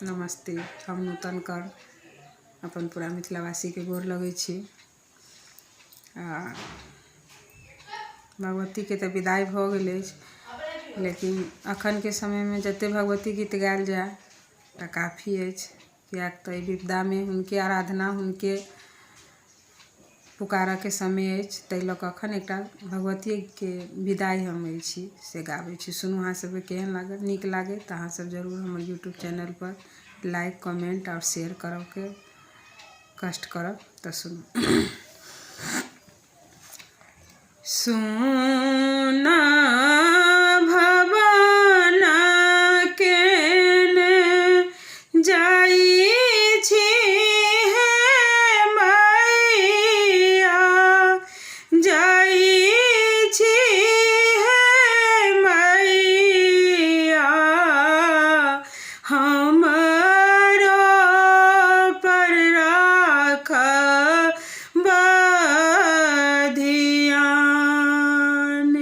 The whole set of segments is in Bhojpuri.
नमस्ते। हम नूतन कर अपन पूरा मिथिलावासी के गोर लगै छी। भगवती के तो विदाई भ गेल अछि, लेकिन अखन के समय में जते भगवती गीत गायल जाए तो काफ़ी अछि, कियाक तो विपदा में हुनके आराधना हुनके पुकारा के समय अछि। ताहि लऽ कऽ अखन एकटा भगवती के विदाई हम अछि से गाबै छी। सुनू अहाँ सब केहन लागल, नीक लागे तो अहाँ सब जरूर हमर यूट्यूब चैनल पर लाइक कमेंट और शेयर करब के कष्ट करब। तो सुनू। सोना भवन केने जाई छी हे मैया, जाई छी हे मैया, हमरो पर राख ध्यान।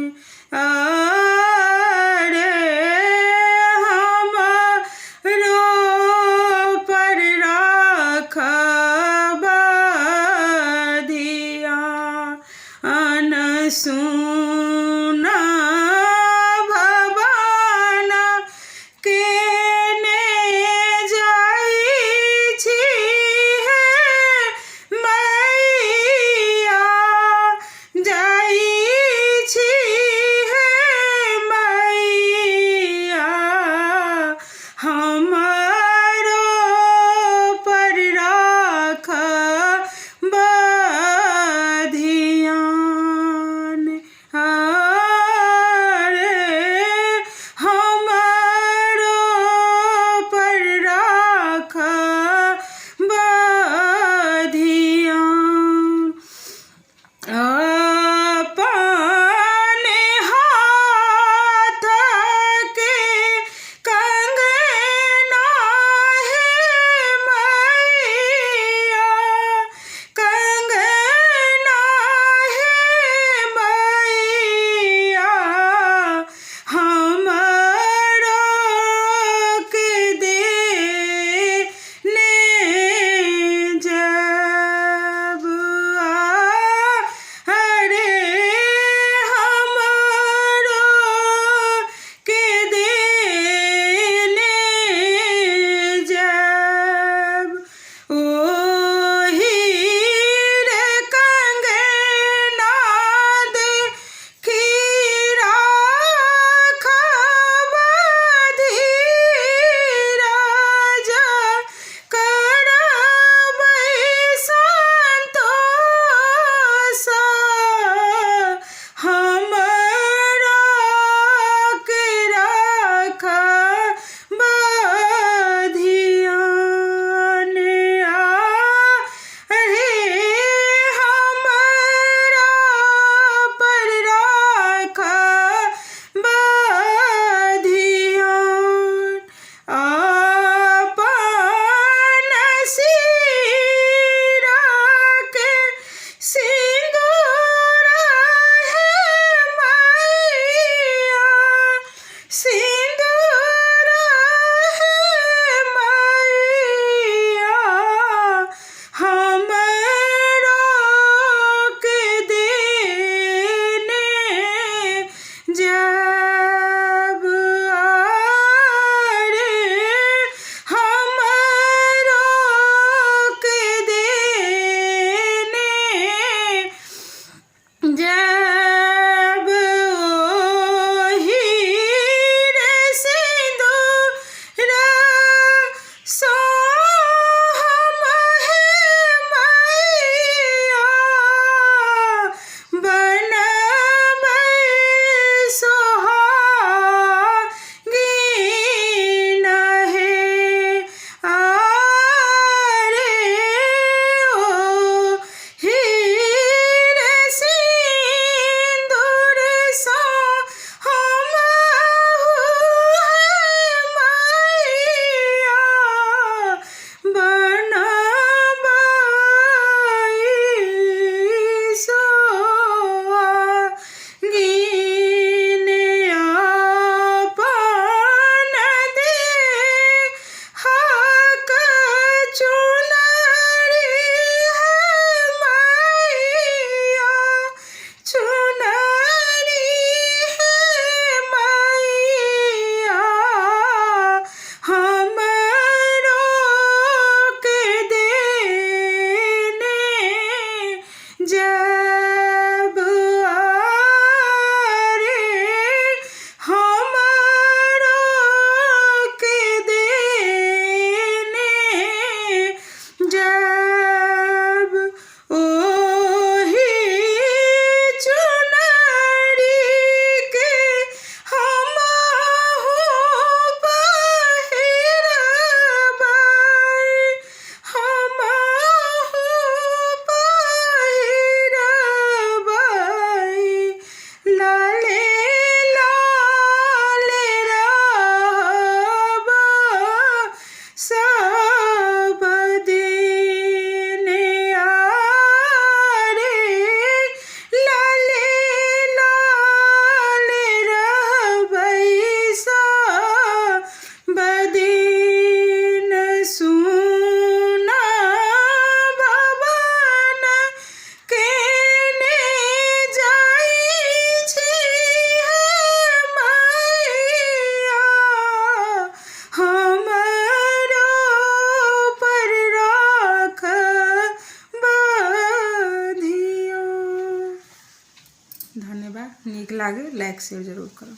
लागे लाइक शेयर जरूर करब।